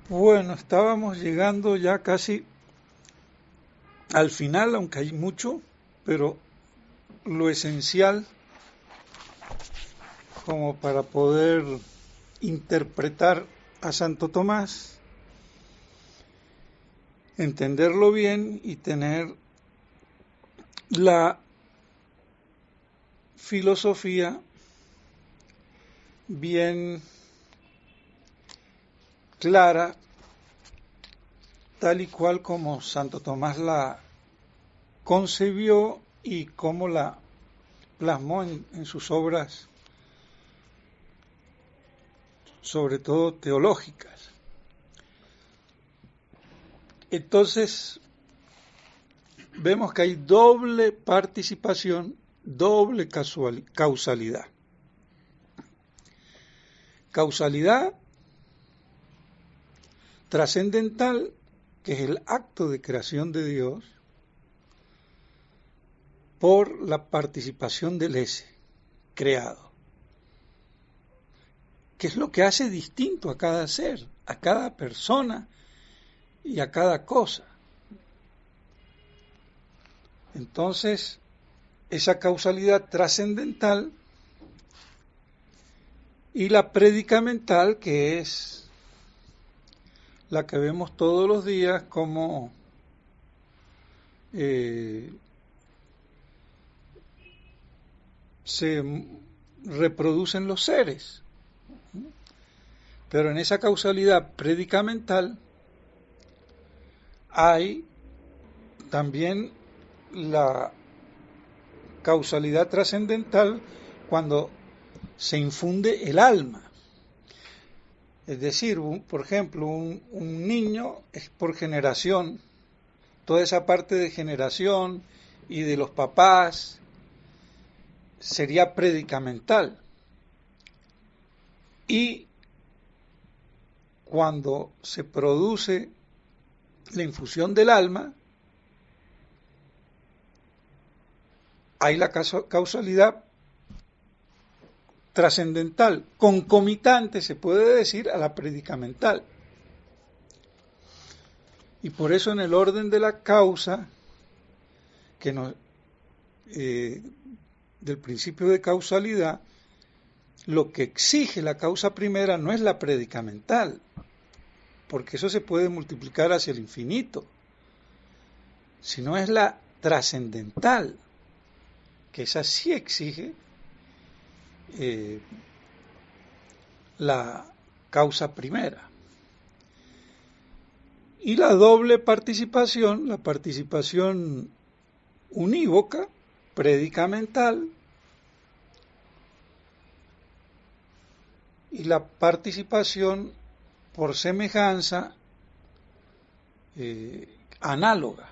Bueno, estábamos llegando ya casi al final, aunque hay mucho, pero lo esencial como para poder interpretar a Santo Tomás, entenderlo bien y tener la filosofía bien clara, tal y cual como Santo Tomás la concebió y cómo la plasmó en sus obras, sobre todo teológicas. Entonces, vemos que hay doble participación, doble causalidad. Causalidad trascendental, que es el acto de creación de Dios, por la participación del ese creado, que es lo que hace distinto a cada ser, a cada persona y a cada cosa. Entonces, esa causalidad trascendental y la predicamental, que es la que vemos todos los días como se reproducen los seres. Pero en esa causalidad predicamental hay también la causalidad trascendental cuando se infunde el alma. Es decir, por ejemplo, un niño es por generación, toda esa parte de generación y de los papás sería predicamental. Y cuando se produce la infusión del alma, hay la causalidad trascendental, concomitante, se puede decir, a la predicamental. Y por eso en el orden de la causa, del principio de causalidad, lo que exige la causa primera no es la predicamental, porque eso se puede multiplicar hacia el infinito, sino es la trascendental, que esa sí exige la causa primera. Y la doble participación, la participación unívoca, predicamental, y la participación por semejanza análoga,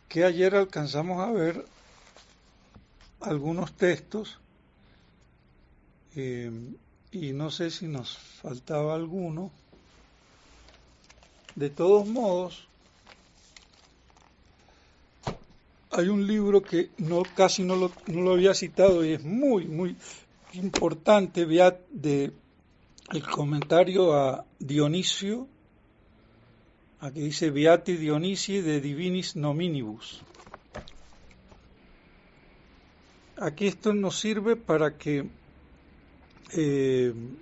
que ayer alcanzamos a ver algunos textos y no sé si nos faltaba alguno. De todos modos, hay un libro que casi no lo había citado y es muy, muy importante, de el comentario a Dionisio, aquí dice Beati Dionisi de Divinis Nominibus. Aquí esto nos sirve para que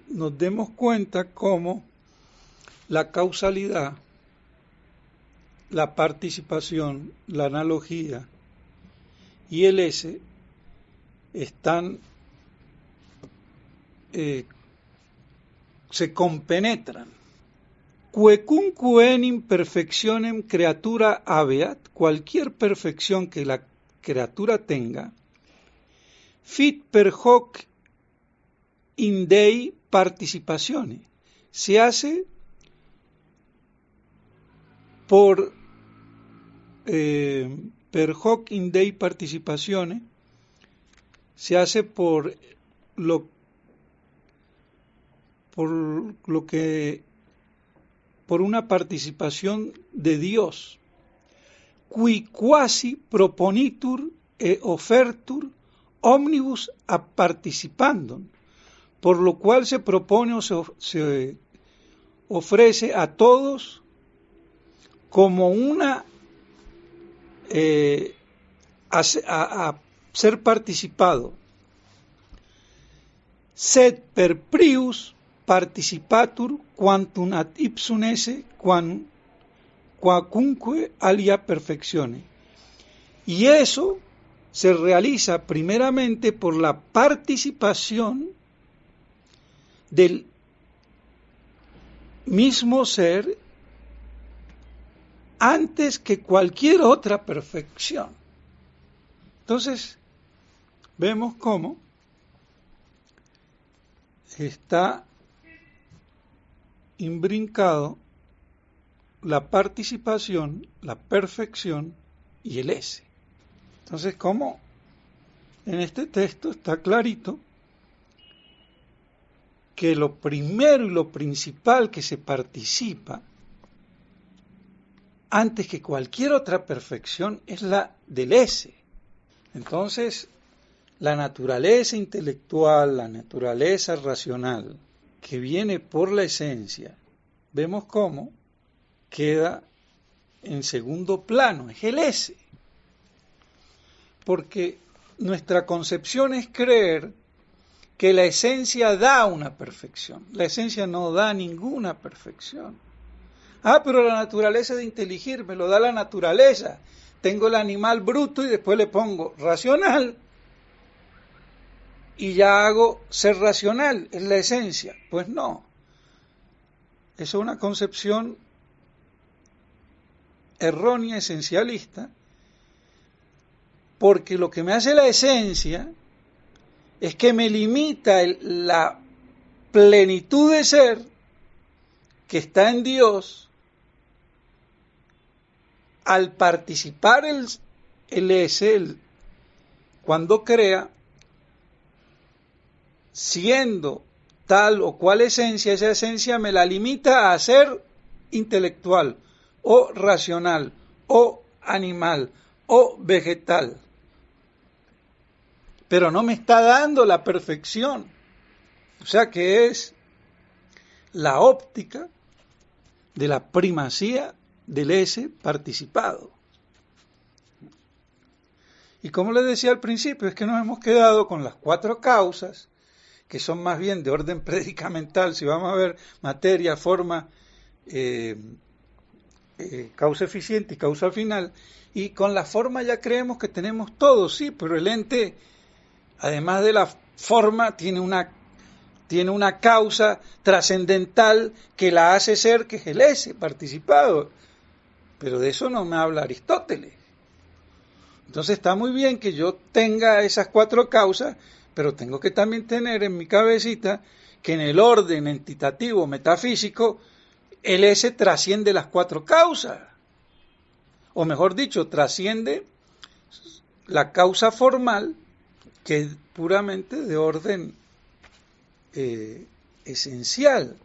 nos demos cuenta cómo la causalidad, la participación, la analogía y el ese están se compenetran. Quecunque enim perfectionem creatura habeat, cualquier perfección que la criatura tenga, fit per hoc in Dei participazione, se hace por per hoc in Dei participazione, se hace por una participación de Dios, qui quasi proponitur e offertur omnibus a participandum, por lo cual se propone o se ofrece a todos como una a ser participado. Sed per prius participatur quantum ad ipsum esse quacunque alia perfectione. Y eso se realiza primeramente por la participación del mismo ser antes que cualquier otra perfección. Entonces, vemos cómo está imbrincado la participación, la perfección y el ese. Entonces, como en este texto está clarito que lo primero y lo principal que se participa antes que cualquier otra perfección es la del ese. Entonces, la naturaleza intelectual, la naturaleza racional, que viene por la esencia, vemos cómo queda en segundo plano, es el ese. Porque nuestra concepción es creer que la esencia da una perfección. La esencia no da ninguna perfección. Pero la naturaleza de inteligir me lo da la naturaleza. Tengo el animal bruto y después le pongo racional y ya hago ser racional, es la esencia. Pues no. Eso es una concepción errónea, esencialista, porque lo que me hace la esencia es que me limita la plenitud de ser que está en Dios al participar el ese, cuando crea, siendo tal o cual esencia, esa esencia me la limita a ser intelectual o racional o animal o vegetal. Pero no me está dando la perfección. O sea que es la óptica de la primacía del ese participado. Y como les decía al principio, es que nos hemos quedado con las 4 causas, que son más bien de orden predicamental, si vamos a ver materia, forma, causa eficiente y causa final, y con la forma ya creemos que tenemos todo, sí, pero el ente, además de la forma, tiene una causa trascendental que la hace ser, que es el ese participado. Pero de eso no me habla Aristóteles. Entonces está muy bien que yo tenga esas 4 causas, pero tengo que también tener en mi cabecita que en el orden entitativo metafísico el ese trasciende las 4 causas. O mejor dicho, trasciende la causa formal, que es puramente de orden esencial.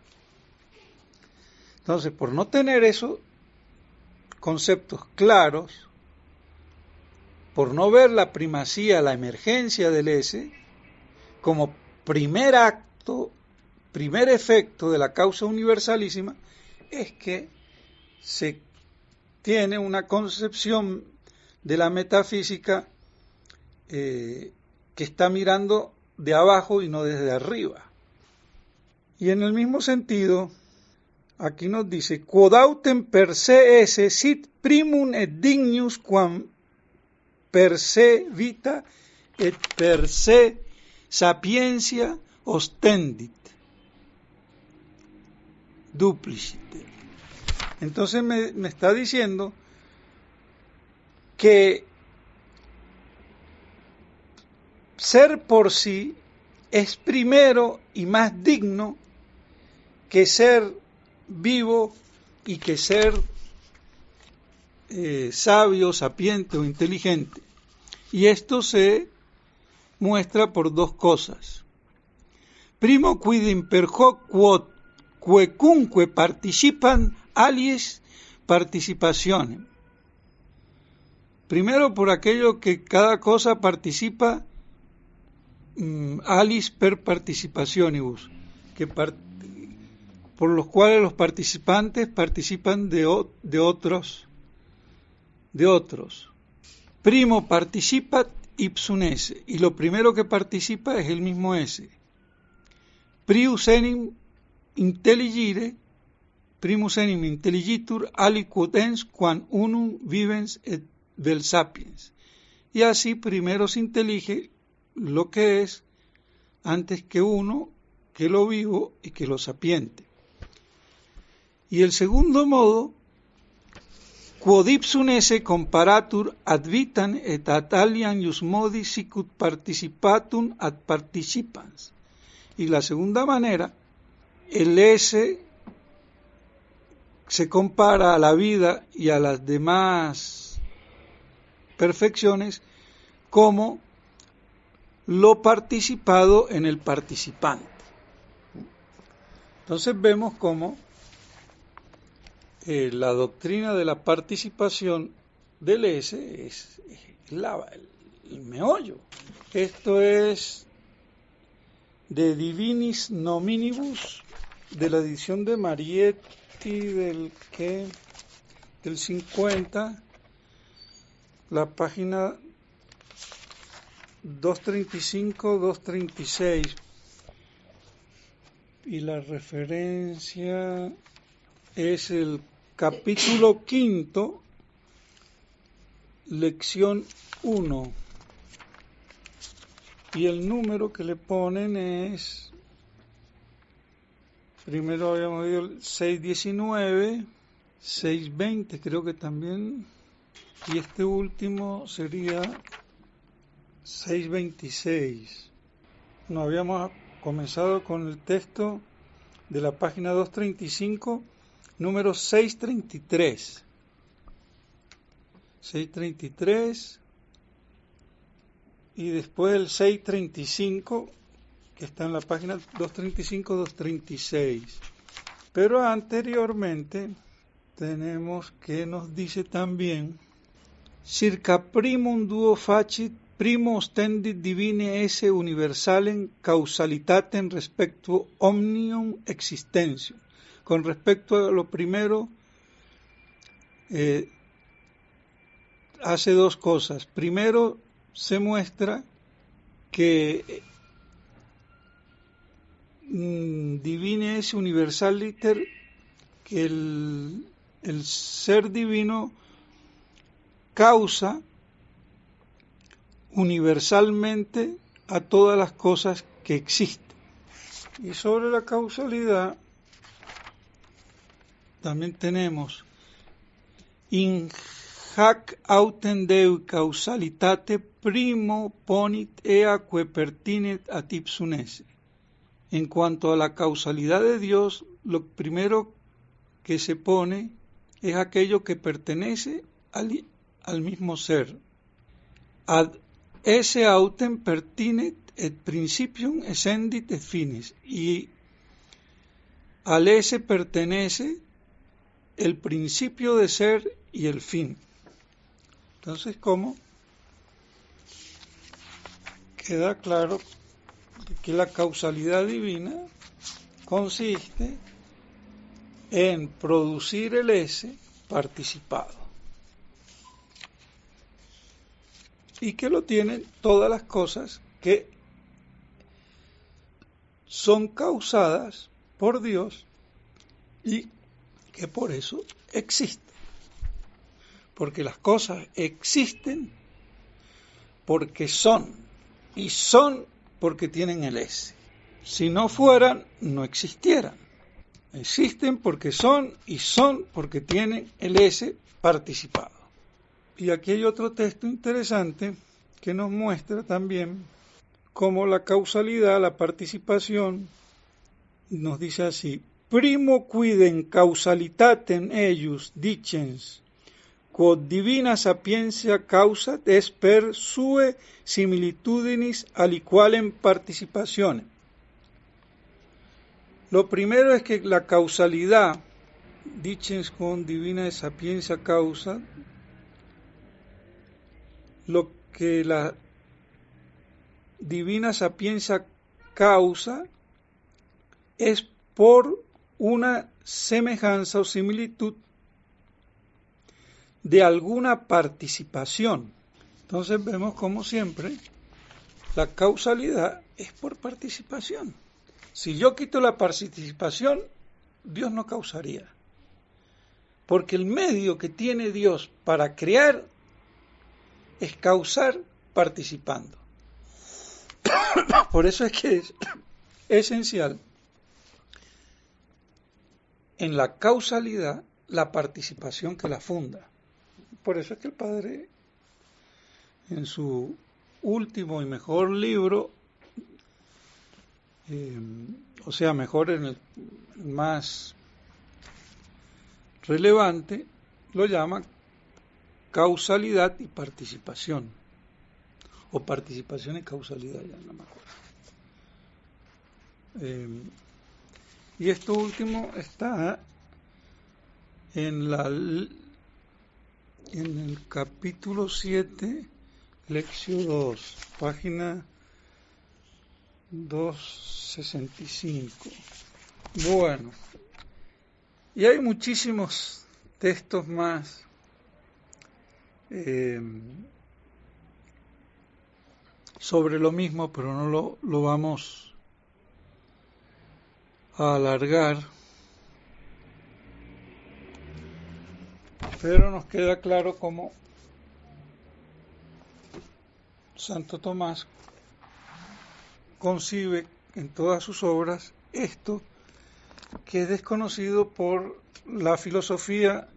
Entonces, por no tener esos conceptos claros, por no ver la primacía, la emergencia del ese, como primer acto, primer efecto de la causa universalísima, es que se tiene una concepción de la metafísica que está mirando de abajo y no desde arriba. Y en el mismo sentido, aquí nos dice, quod autem per se esse sit primum et dignus quam per se vita et per se sapientia ostendit duplicite. Entonces me está diciendo que ser por sí es primero y más digno que ser vivo y que ser sabio, sapiente o inteligente. Y esto se muestra por 2 cosas. Primo, quid imper hoc quod quecunque participan alies participationem. Primero, por aquello que cada cosa participa alis per participationibus, por los cuales los participantes participan de otros. Primo participat ipsum esse, y lo primero que participa es el mismo esse. Primus enim intelligitur aliquod ens quam unum vivens et vel sapiens. Y así primero se intelige lo que es antes que uno, que lo vivo y que lo sapiente. Y el segundo modo, quod ipsum esse comparatur ad vitam et ad aliam ius modi sicut participatum ad participans. Y la segunda manera, el ese se compara a la vida y a las demás perfecciones como lo participado en el participante. Entonces vemos cómo la doctrina de la participación del ese es el meollo. Esto es de Divinis Nominibus, de la edición de Marietti del 50, la página 235-236, y la referencia es el capítulo 5, lección 1, y el número que le ponen es, primero habíamos visto el 619, 620 creo que también, y este último sería 626. Nos habíamos comenzado con el texto de la página 235, número 633. 633 y después el 635, que está en la página 235-236. Pero anteriormente tenemos que nos dice también: circa primum duo facit primo ostendit divine esse universalem causalitatem respecto omnium existentium. Con respecto a lo primero, hace dos cosas. Primero, se muestra que divine esse universaliter, que el ser divino causa universalmente a todas las cosas que existen. Y sobre la causalidad también tenemos: in hac autem Dei causalitate primo ponit eaque pertinet ad ipsum esse. En cuanto a la causalidad de Dios, lo primero que se pone es aquello que pertenece al mismo ser. Ad esse autem pertinet et principium essendit et finis, y al ese pertenece el principio de ser y el fin. Entonces, ¿cómo? Queda claro que la causalidad divina consiste en producir el ese participado, y que lo tienen todas las cosas que son causadas por Dios y que por eso existen. Porque las cosas existen porque son, y son porque tienen el ese. Si no fueran, no existieran. Existen porque son, y son porque tienen el ese participado. Y aquí hay otro texto interesante que nos muestra también cómo la causalidad, la participación, nos dice así: primo quidem causalitatem eius dicens, quod divina sapientia causat es per sue similitudinis aliqualem participationem. Lo primero es que la causalidad, dicens con divina sapiencia causa, lo que la divina sapiencia causa es por una semejanza o similitud de alguna participación. Entonces vemos como siempre la causalidad es por participación. Si yo quito la participación, Dios no causaría. Porque el medio que tiene Dios para crear es causar participando. Por eso es que es esencial en la causalidad la participación que la funda. Por eso es que el Padre, en su último y mejor libro, o sea, mejor en el más relevante, lo llama causalidad y participación, o participación y causalidad, ya no me acuerdo. Y esto último está en el capítulo 7, lección 2, página 265. Bueno, y hay muchísimos textos más sobre lo mismo, pero no lo vamos a alargar. Pero nos queda claro cómo Santo Tomás concibe en todas sus obras esto que es desconocido por la filosofía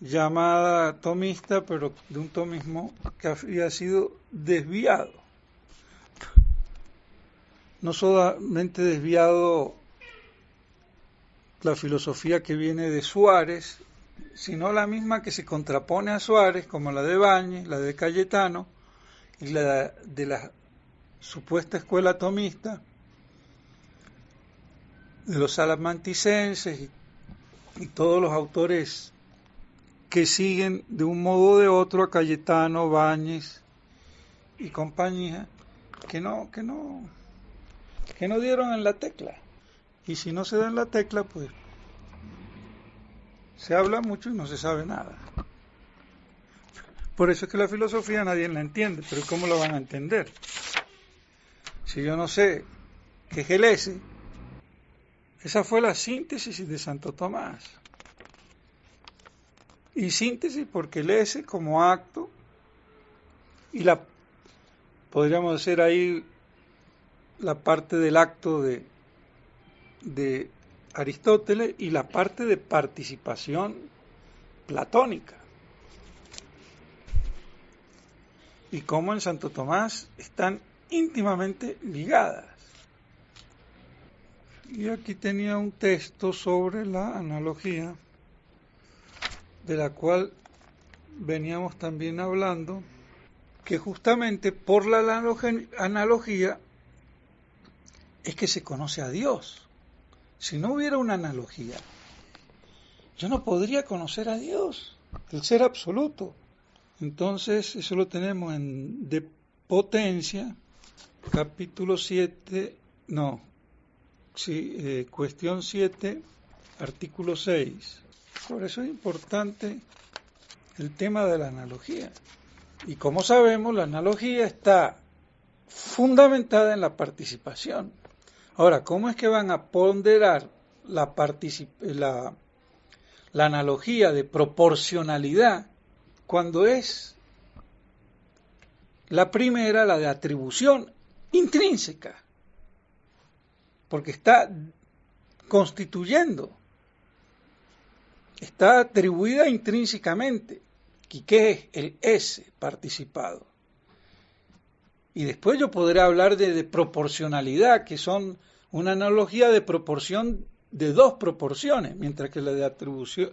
llamada tomista, pero de un tomismo que había sido desviado. No solamente desviado la filosofía que viene de Suárez, sino la misma que se contrapone a Suárez, como la de Bañez, la de Cayetano, y la de la supuesta escuela tomista, de los salamanticenses y todos los autores que siguen de un modo o de otro a Cayetano, Bañez y compañía, que no dieron en la tecla. Y si no se da en la tecla, pues se habla mucho y no se sabe nada. Por eso es que la filosofía nadie la entiende, pero ¿cómo la van a entender? Si yo no sé qué es el ese, esa fue la síntesis de Santo Tomás. Y síntesis porque el ese como acto, y podríamos decir ahí la parte del acto de Aristóteles y la parte de participación platónica. Y cómo en Santo Tomás están íntimamente ligadas. Y aquí tenía un texto sobre la analogía, de la cual veníamos también hablando, que justamente por la analogía es que se conoce a Dios. Si no hubiera una analogía, yo no podría conocer a Dios, el ser absoluto. Entonces, eso lo tenemos en De Potencia, capítulo 7, cuestión 7, artículo 6. Por eso es importante el tema de la analogía. Y como sabemos, la analogía está fundamentada en la participación. Ahora, ¿cómo es que van a ponderar la analogía de proporcionalidad cuando es la primera, la de atribución intrínseca? Porque está constituyendo, está atribuida intrínsecamente. ¿Y qué es el ese participado? Y después yo podré hablar de proporcionalidad, que son una analogía de proporción de dos proporciones, mientras que la de atribución,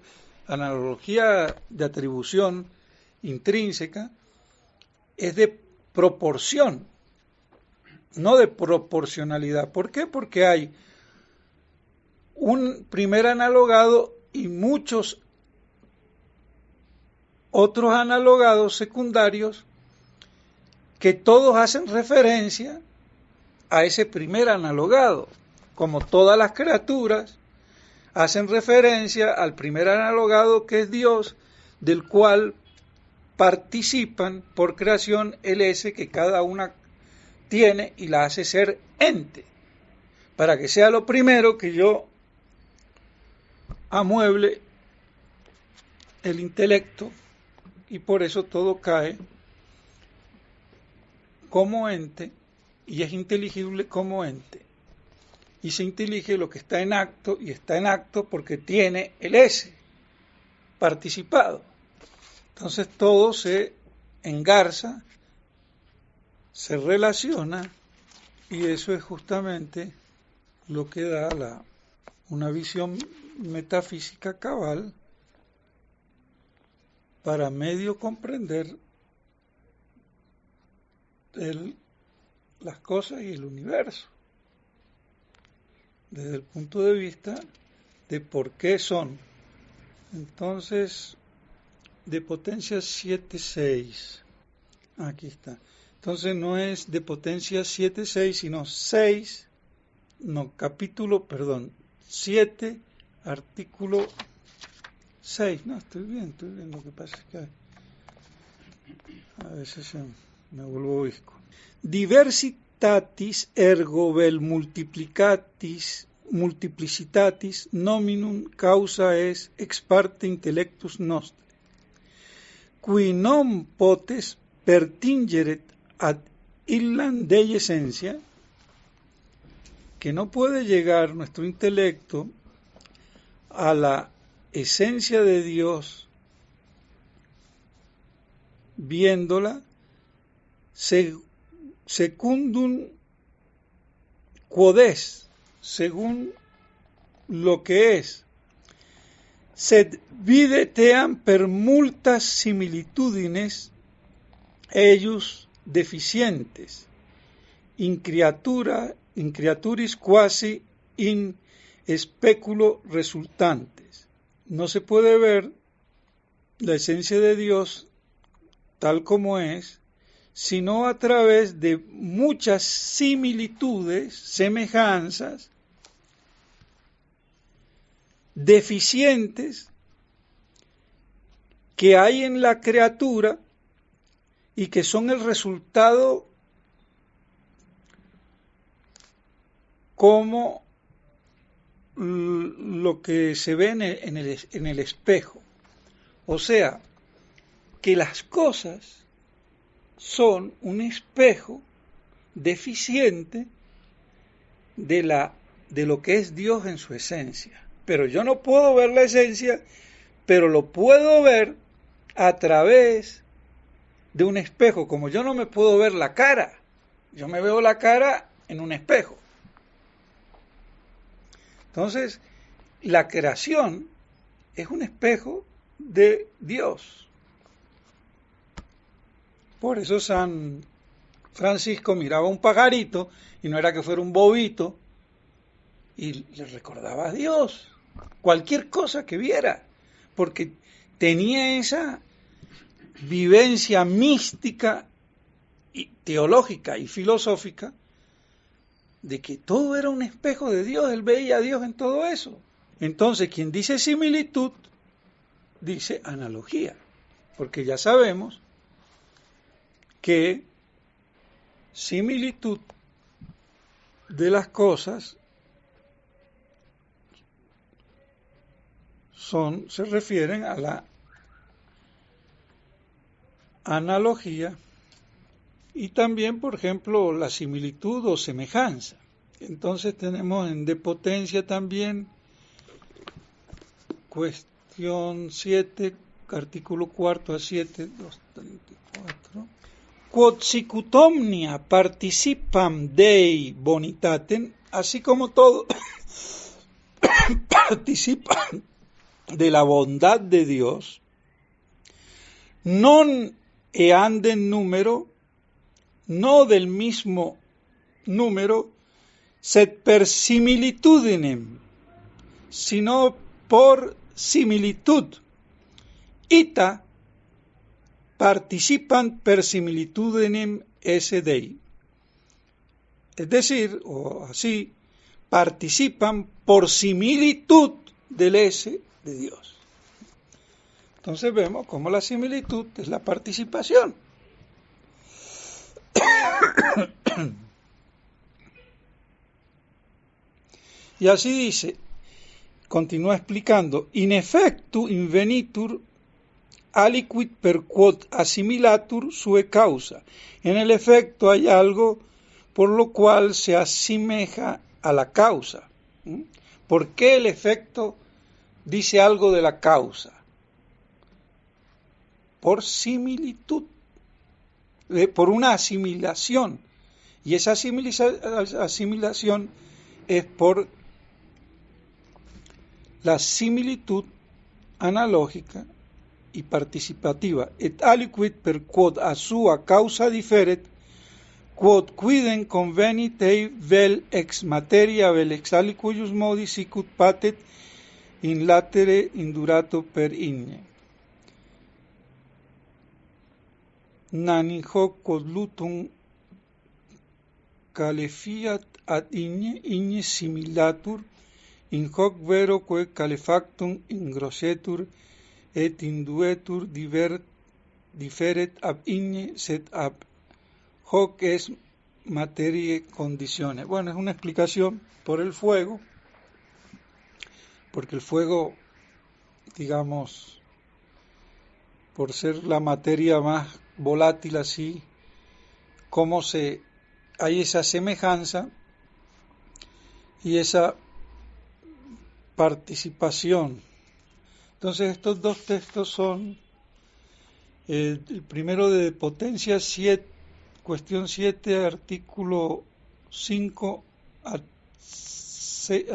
analogía de atribución intrínseca es de proporción, no de proporcionalidad. ¿Por qué? Porque hay un primer analogado y muchos otros analogados secundarios que todos hacen referencia a ese primer analogado. Como todas las criaturas, hacen referencia al primer analogado que es Dios, del cual participan por creación el ese que cada una tiene y la hace ser ente, para que sea lo primero que yo amueble el intelecto, y por eso todo cae como ente y es inteligible como ente, y se intelige lo que está en acto, y está en acto porque tiene el ese participado. Entonces todo se engarza, se relaciona, y eso es justamente lo que da una visión metafísica cabal para medio comprender las cosas y el universo, desde el punto de vista de por qué son. Entonces, de potencia 7,6, aquí está. Entonces no es de potencia 7,6, sino 7, artículo 6. No, estoy bien, lo que pasa es que a veces me vuelvo visco. Diversitatis ergo vel multiplicitatis nominum causa es ex parte intellectus nostri, qui non potes pertingeret ad illam dei essentia, que no puede llegar nuestro intelecto a la esencia de Dios viéndola secundum quod es, según lo que es, sed videteam per multas similitudines eius deficientes, in creaturis quasi in speculo resultantes. No se puede ver la esencia de Dios tal como es, sino a través de muchas similitudes, semejanzas, deficientes que hay en la criatura y que son el resultado como lo que se ve en el espejo. O sea, que las cosas son un espejo deficiente de lo que es Dios en su esencia. Pero yo no puedo ver la esencia, pero lo puedo ver a través de un espejo. Como yo no me puedo ver la cara, yo me veo la cara en un espejo. Entonces, la creación es un espejo de Dios. Por eso San Francisco miraba un pajarito y no era que fuera un bobito y le recordaba a Dios cualquier cosa que viera, porque tenía esa vivencia mística y teológica y filosófica de que todo era un espejo de Dios. Él veía a Dios en todo eso. Entonces, quien dice similitud, dice analogía, porque ya sabemos que similitud de las cosas se refieren a la analogía y también, por ejemplo, la similitud o semejanza. Entonces tenemos en de potencia también cuestión 7, artículo 4 a 7, 234. Quod sicut omnia participam Dei bonitatem, así como todo participan de la bondad de Dios, non eanden número, no del mismo número, sed per similitudinem, sino por similitud, ita participan per similitudinem esse Dei. Es decir, o así, participan por similitud del ese de Dios. Entonces vemos cómo la similitud es la participación. Y así dice, continúa explicando, in effectu invenitur aliquid per quod assimilatur sue causa. En el efecto hay algo por lo cual se asemeja a la causa. ¿Por qué el efecto dice algo de la causa? Por similitud, por una asimilación. Y esa asimilación es por la similitud analógica y participativa. Et aliquid per quod a sua causa differet, quod quidem convenit ei vel ex materia vel ex alicuius modi sicut patet in latere indurato per igne. Nani hoc quod lutum calefiat ad igne similatur, in hoc vero quae calefactum ingrossetur et induetur differet ab igne, sed ab hoc es materie condiciones. Bueno, es una explicación por el fuego, porque el fuego, digamos, por ser la materia más volátil así, cómo hay esa semejanza y esa participación. Entonces estos dos textos son el primero de Potencia 7, cuestión 7, artículo 5 ad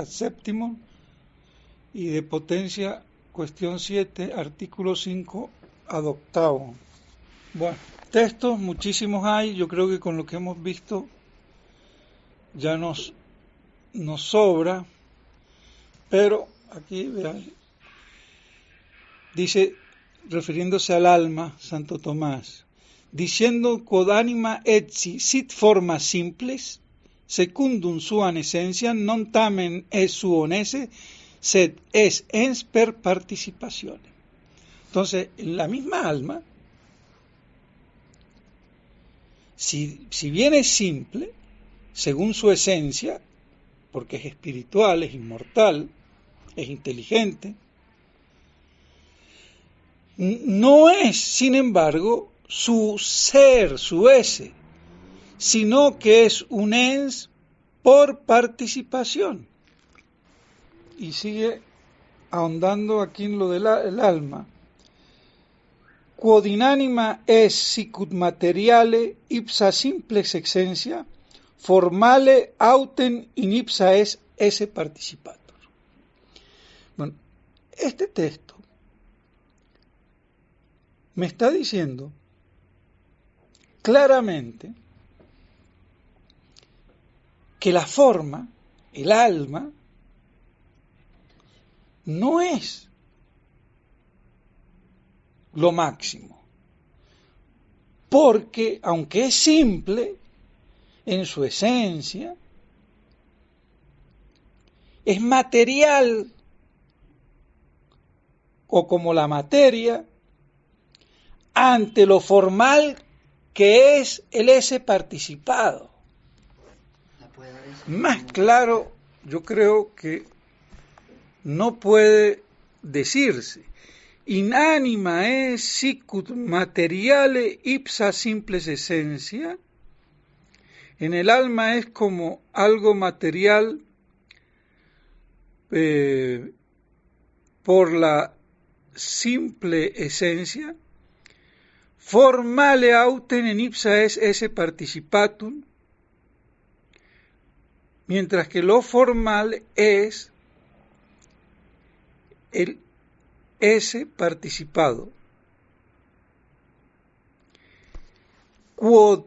séptimo, y de Potencia cuestión 7, artículo 5 ad octavo. Bueno, textos muchísimos hay, yo creo que con lo que hemos visto ya nos sobra, pero aquí vean, dice, refiriéndose al alma, Santo Tomás, diciendo quod anima etsi sit formas simples, secundum suam essentia, non tamen es suonese, sed es ens per participazione. Entonces, en la misma alma, si bien es simple, según su esencia, porque es espiritual, es inmortal, es inteligente, no es, sin embargo, su ser, su ese, sino que es un ens por participación. Y sigue ahondando aquí en lo del alma. Quod in anima es sicut materiale ipsa simplex essentia, formale autem in ipsa es esse participator. Bueno, este texto me está diciendo claramente que la forma, el alma, no es lo máximo, porque aunque es simple en su esencia, es material o como la materia ante lo formal que es el ese participado. Más claro, yo creo que no puede decirse. In anima es sicut materiale ipsa simples essentia. En el alma es como algo material por la simple esencia. Formale autem in ipsa es esse participatum, mientras que lo formal es el ese participado. Quod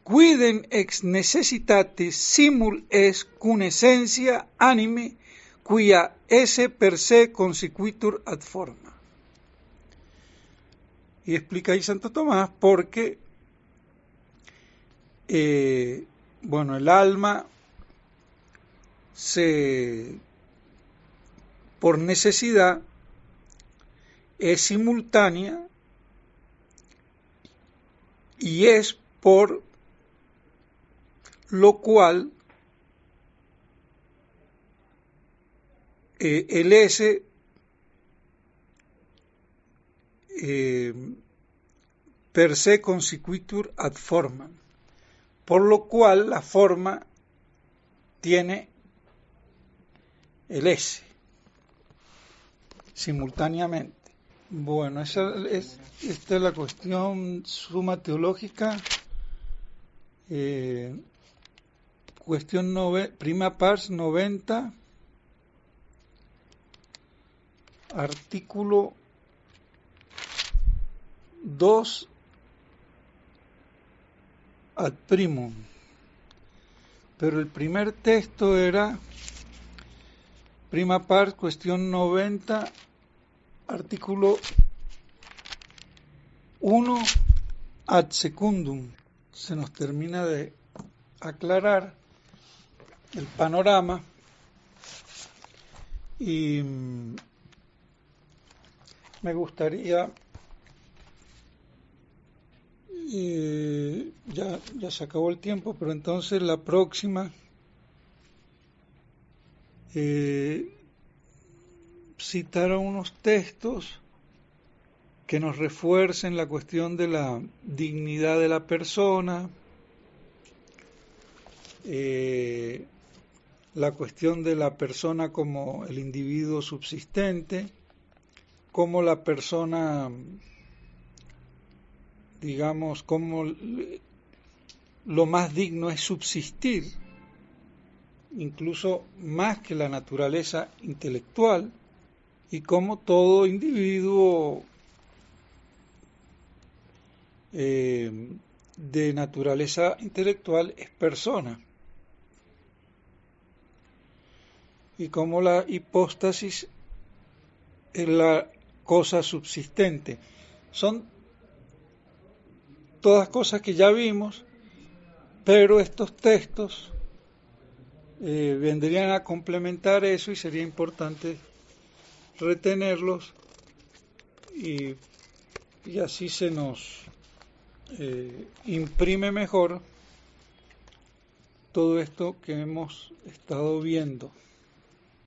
quidem ex necessitate simul es cum essentia anime, quia esse per se consequitur ad forma. Y explica ahí Santo Tomás porque, bueno, el alma se por necesidad es simultánea y es por lo cual el S per se consequitur ad formam, por lo cual la forma tiene el S simultáneamente. Bueno, esta es la cuestión suma teológica, cuestión prima pars 90, artículo 2 ad primum. Pero el primer texto era prima pars, cuestión 90, artículo 1 ad secundum. Se nos termina de aclarar el panorama y me gustaría, ya se acabó el tiempo, pero entonces la próxima citar unos textos que nos refuercen la cuestión de la dignidad de la persona, la cuestión de la persona como el individuo subsistente, como la persona, digamos, como lo más digno es subsistir, incluso más que la naturaleza intelectual, y como todo individuo de naturaleza intelectual es persona, y como la hipóstasis es la cosa subsistente. Son todas cosas que ya vimos, pero estos textos vendrían a complementar eso y sería importante retenerlos y así se nos imprime mejor todo esto que hemos estado viendo.